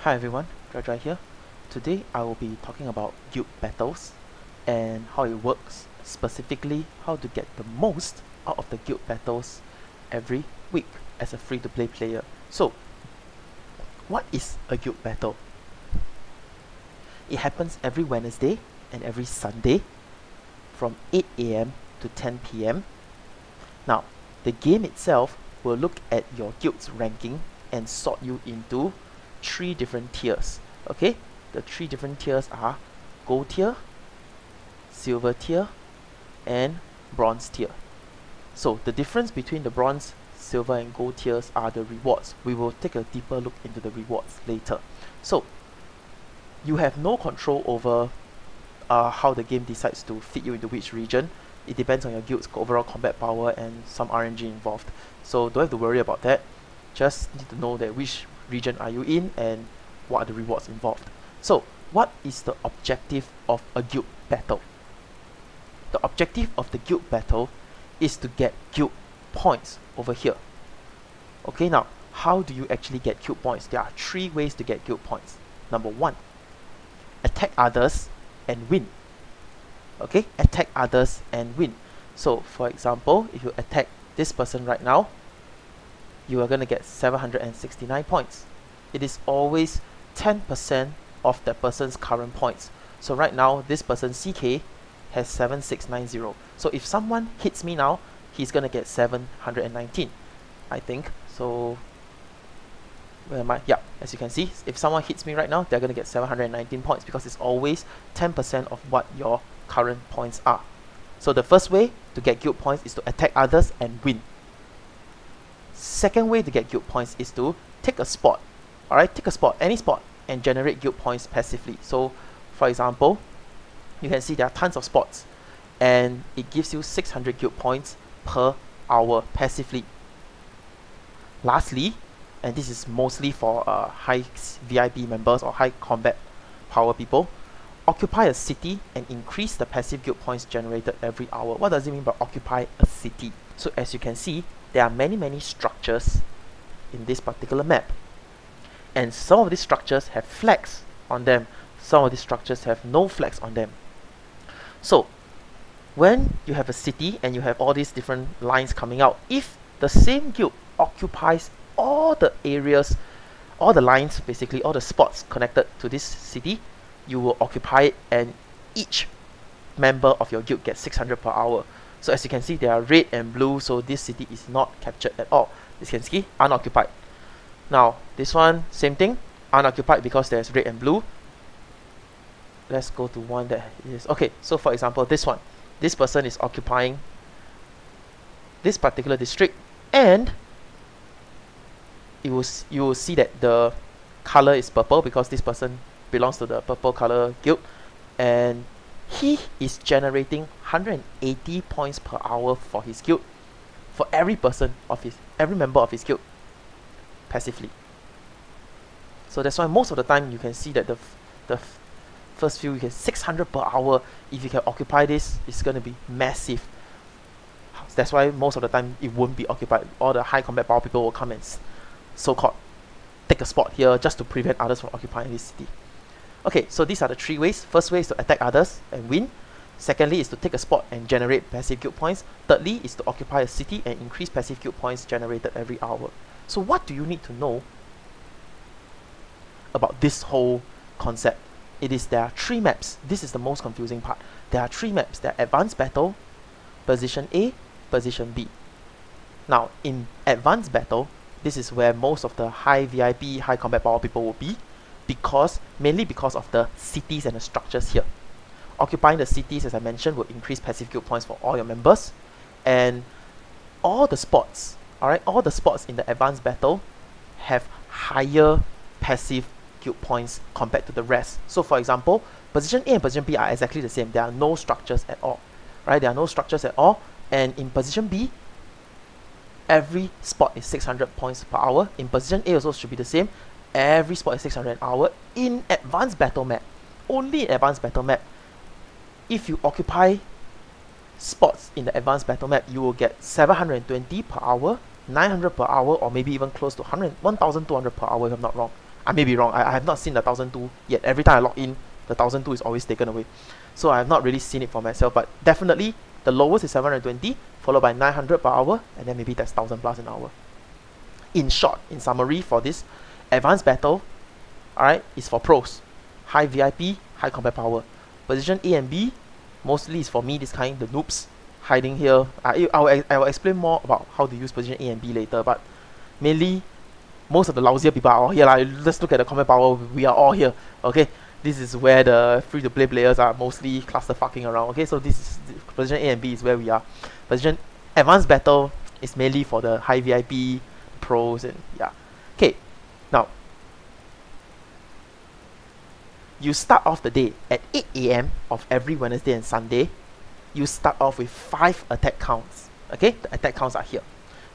Hi everyone, Dry here. Today I will be talking about guild battles and how it works, specifically how to get the most out of the guild battles every week as a free-to-play player. So, what is a guild battle? It happens every Wednesday and every Sunday from 8 AM to 10 PM. Now, the game itself will look at your guild's ranking and sort you into 3 different tiers. Okay, the 3 different tiers are gold tier, silver tier, and bronze tier. So the difference between the bronze, silver, and gold tiers are the rewards. We will take a deeper look into the rewards later. So you have no control over how the game decides to fit you into which region. It depends on your guild's overall combat power and some RNG involved. So don't have to worry about that. Just need to know that which region are you in and what are the rewards involved. So what is the objective of a guild battle? The objective of the guild battle is to get guild points over here. Okay, now how do you actually get guild points? There are 3 ways to get guild points. Number 1, attack others and win. Okay, attack others and win. So for example, if you attack this person right now, you are going to get 769 points. It is always 10% of that person's current points. So right now, this person CK has 7690. So if someone hits me now, he's going to get 719, I think. So where am I? Yeah, as you can see, if someone hits me right now, they're going to get 719 points because it's always 10% of what your current points are. So the first way to get guild points is to attack others and win. Second way to get guild points is to take a spot. Alright, take a spot, any spot, and generate guild points passively. So for example, you can see there are tons of spots and it gives you 600 guild points per hour passively. Lastly, and this is mostly for high VIP members or high combat power people, occupy a city and increase the passive guild points generated every hour. What does it mean by occupy a city? So as you can see, there are many structures in this particular map, and some of these structures have flags on them, some of these structures have no flags on them. So when you have a city and you have all these different lines coming out, if the same guild occupies all the areas, all the lines, basically all the spots connected to this city, you will occupy it, and each member of your guild gets 600 per hour. So as you can see, they are red and blue, so this city is not captured at all. As you can see, unoccupied. Now this one, same thing, unoccupied because there's red and blue. Let's go to one that is okay. So for example, this one, this person is occupying this particular district, and you will see that the color is purple because this person belongs to the purple color guild, and he is generating 180 points per hour for his guild, for every member of his guild passively. So that's why most of the time you can see that the first few, you get 600 per hour. If you can occupy this, it's going to be massive. That's why most of the time it won't be occupied. All the high combat power people will come and so-called take a spot here just to prevent others from occupying this city. Okay, so these are the 3 ways. First way is to attack others and win. Secondly is to take a spot and generate passive guild points. Thirdly is to occupy a city and increase passive guild points generated every hour. So what do you need to know about this whole concept? There are 3 maps. This is the most confusing part. There are 3 maps. There are Advanced Battle, Position A, Position B. Now in Advanced Battle, this is where most of the high VIP, high combat power people will be, mainly because of the cities and the structures here. Occupying the cities, as I mentioned, will increase passive guild points for all your members, and all the spots, all the spots in the advanced battle have higher passive guild points compared to the rest. So for example, position A and position B are exactly the same. There are no structures at all, there are no structures at all, and in position B, every spot is 600 points per hour. In position A also should be the same. Every spot is 600 an hour. In advanced battle map, only in advanced battle map, if you occupy spots in the advanced battle map, you will get 720 per hour, 900 per hour, or maybe even close to 1,200 per hour if I'm not wrong. I may be wrong. I have not seen the 1002 yet. Every time I log in, the 1002 is always taken away. So I have not really seen it for myself, but definitely the lowest is 720, followed by 900 per hour, and then maybe that's 1000 plus an hour. In short, in summary, for this advanced battle, alright, is for pros. High VIP, high combat power. Position A and B, mostly is for me, this kind, the noobs, hiding here. I will explain more about how to use position A and B later, but mainly, most of the lousier people are all here. Let's look at the combat power, we are all here, okay? This is where the free-to-play players are mostly cluster fucking around, okay? So this is, position A and B is where we are. Position advanced battle is mainly for the high VIP, pros, and yeah. Okay, now, you start off the day at 8 AM of every Wednesday and Sunday. You start off with 5 attack counts. Okay, the attack counts are here.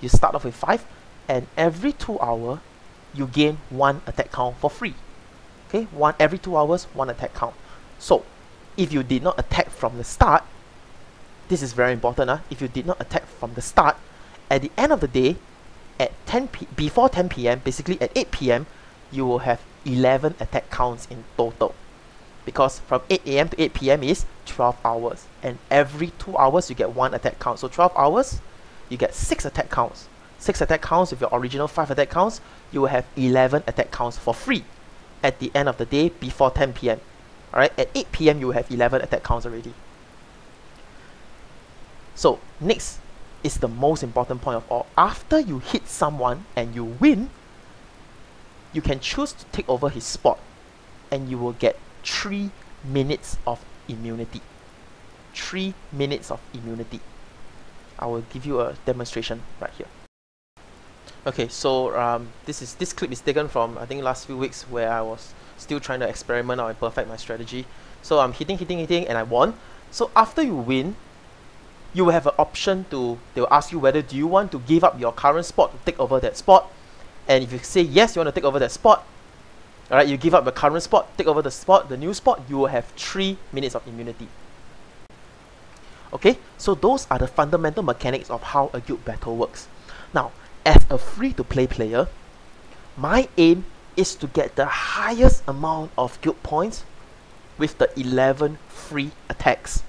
You start off with 5, and every 2 hours, you gain 1 attack count for free. Okay, every 2 hours, 1 attack count. So, if you did not attack from the start, this is very important. If you did not attack from the start, at the end of the day, at before 10 PM, basically at 8 PM, you will have 11 attack counts in total. Because from 8 AM to 8 PM is 12 hours. And every 2 hours, you get 1 attack count. So 12 hours, you get 6 attack counts. 6 attack counts with your original 5 attack counts, you will have 11 attack counts for free at the end of the day before 10 PM. Alright, at 8 PM, you will have 11 attack counts already. So, next is the most important point of all. After you hit someone and you win, you can choose to take over his spot, and you will get 3 minutes of immunity. 3 minutes of immunity. I will give you a demonstration right here. Okay, so this clip is taken from, I think, last few weeks, where I was still trying to experiment out and perfect my strategy. So I'm hitting, and I won. So after you win, you will have an option to, they will ask you whether do you want to give up your current spot to take over that spot. And if you say yes, you want to take over that spot, alright, you give up the current spot, take over the spot, the new spot, you will have 3 minutes of immunity. Okay, so those are the fundamental mechanics of how a guild battle works. Now, as a free-to-play player, my aim is to get the highest amount of guild points with the 11 free attacks.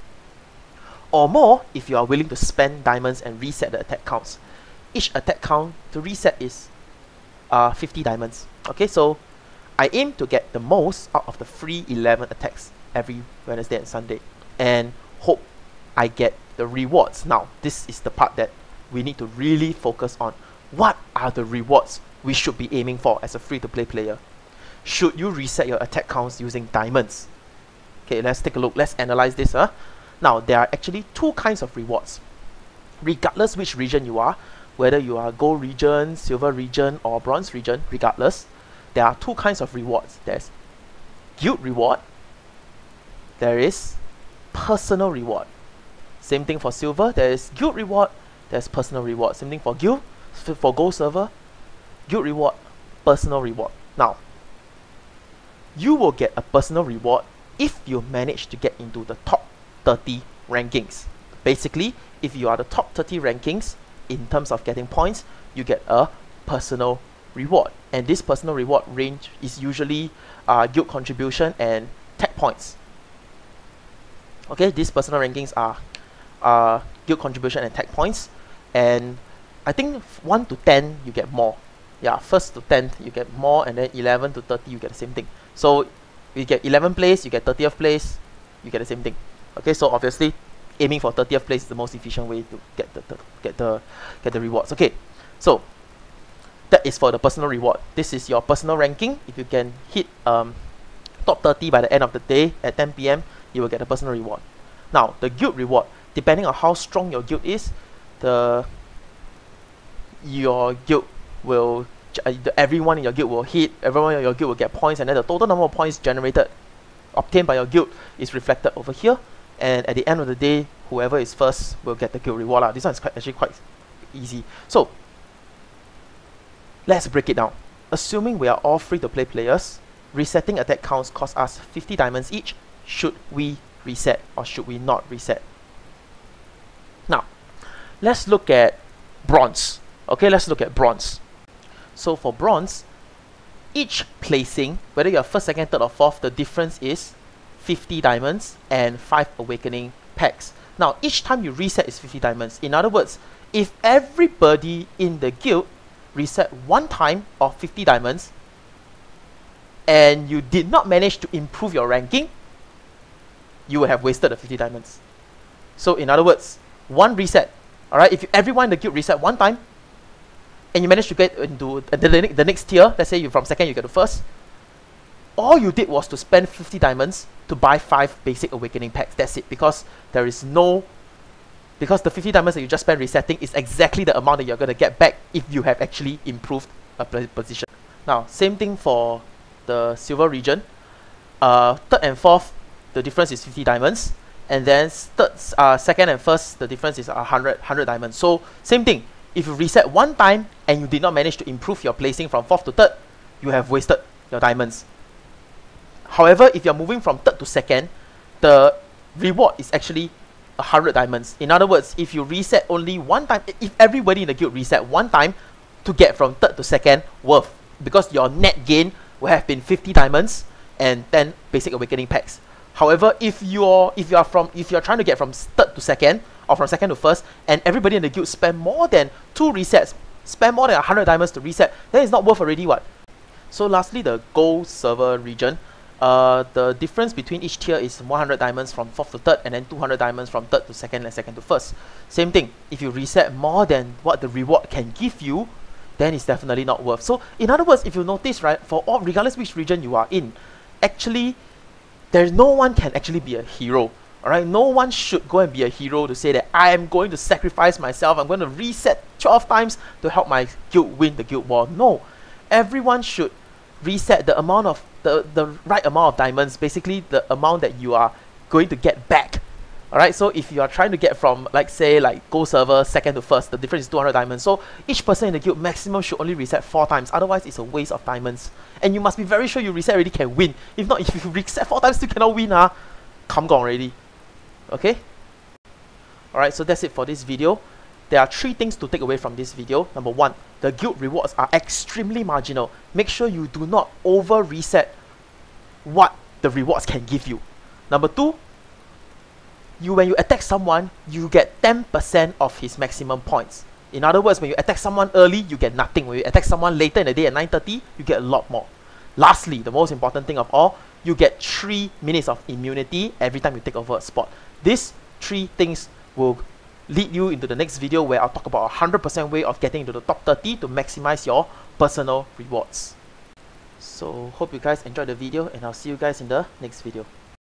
Or more if you are willing to spend diamonds and reset the attack counts. Each attack count to reset is 50 diamonds. Okay, so I aim to get the most out of the free 11 attacks every Wednesday and Sunday, and hope I get the rewards. Now, this is the part that we need to really focus on. What are the rewards we should be aiming for as a free-to-play player? Should you reset your attack counts using diamonds? Okay, let's take a look. Let's analyze this. Now, there are actually 2 kinds of rewards. Regardless which region you are, whether you are gold region, silver region, or bronze region, regardless, there are 2 kinds of rewards. There's guild reward, there is personal reward. Same thing for silver, there is guild reward, there's personal reward. Same thing for guild, for gold server, guild reward, personal reward. Now, you will get a personal reward if you manage to get into the top 30 rankings. Basically, if you are the top 30 rankings in terms of getting points, you get a personal reward. And this personal reward range is usually guild contribution and tech points. Okay, these personal rankings are guild contribution and tech points. And I think 1 to 10 you get more. Yeah, 1st to 10th you get more, and then 11 to 30 you get the same thing. So you get 11th place, you get 30th place, you get the same thing. Okay, so obviously aiming for 30th place is the most efficient way to get the rewards. Okay, so that is for the personal reward. This is your personal ranking. If you can hit top 30 by the end of the day at 10 PM, you will get a personal reward. Now, the guild reward, depending on how strong your guild is, your guild will everyone in your guild will hit, everyone in your guild will get points, and then the total number of points obtained by your guild is reflected over here. And at the end of the day, whoever is first will get the guild reward. This one is actually quite easy. So let's break it down. Assuming we are all free-to-play players, resetting attack counts cost us 50 diamonds each. Should we reset or should we not reset? Now, let's look at bronze. Okay, let's look at bronze. So for bronze, each placing, whether you're first, second, third, or fourth, the difference is 50 diamonds and 5 awakening packs. Now, each time you reset is 50 diamonds. In other words, if everybody in the guild reset one time of 50 diamonds and you did not manage to improve your ranking, you will have wasted the 50 diamonds. So in other words, one reset, alright, if everyone in the guild reset one time and you manage to get into the next tier, let's say you're from second, you get to first, all you did was to spend 50 diamonds to buy 5 basic awakening packs. That's it, because there is no, because the 50 diamonds that you just spent resetting is exactly the amount that you're going to get back if you have actually improved a position. Now, same thing for the silver region. Third and fourth, the difference is 50 diamonds, and then second and first, the difference is 100 diamonds. So same thing, if you reset one time and you did not manage to improve your placing from fourth to third, you have wasted your diamonds. However, if you're moving from third to second, the reward is actually 100 diamonds. In other words, if you reset only one time, if everybody in the guild reset one time to get from third to second worth, because your net gain will have been 50 diamonds and 10 basic awakening packs. However, if you're trying to get from third to second or from second to first, and everybody in the guild spend more than 2 resets, spend more than 100 diamonds to reset, then it's not worth already, what? So lastly, the gold server region. The difference between each tier is 100 diamonds from fourth to third, and then 200 diamonds from third to second and second to first. Same thing, if you reset more than what the reward can give you, then it's definitely not worth. So in other words, if you notice, right, for all, regardless which region you are in, actually there's no one can actually be a hero. Alright, no one should go and be a hero to say that I am going to sacrifice myself, I'm going to reset 12 times to help my guild win the guild war. No, everyone should reset the amount of the right amount of diamonds, basically the amount that you are going to get back. Alright, so if you are trying to get from, like, say, like gold server second to first, the difference is 200 diamonds. So each person in the guild maximum should only reset 4 times, otherwise it's a waste of diamonds. And you must be very sure you reset already can win. If not, if you reset 4 times still cannot win, come gone already. Okay? Alright, so that's it for this video. There are 3 things to take away from this video. Number 1, the guild rewards are extremely marginal. Make sure you do not over reset what the rewards can give you. Number 2, when you attack someone, you get 10% of his maximum points. In other words, when you attack someone early, you get nothing. When you attack someone later in the day at 9:30, you get a lot more. Lastly, the most important thing of all, you get 3 minutes of immunity every time you take over a spot. These 3 things will lead you into the next video, where I'll talk about a 100% way of getting into the top 30 to maximize your personal rewards. So hope you guys enjoyed the video, and I'll see you guys in the next video.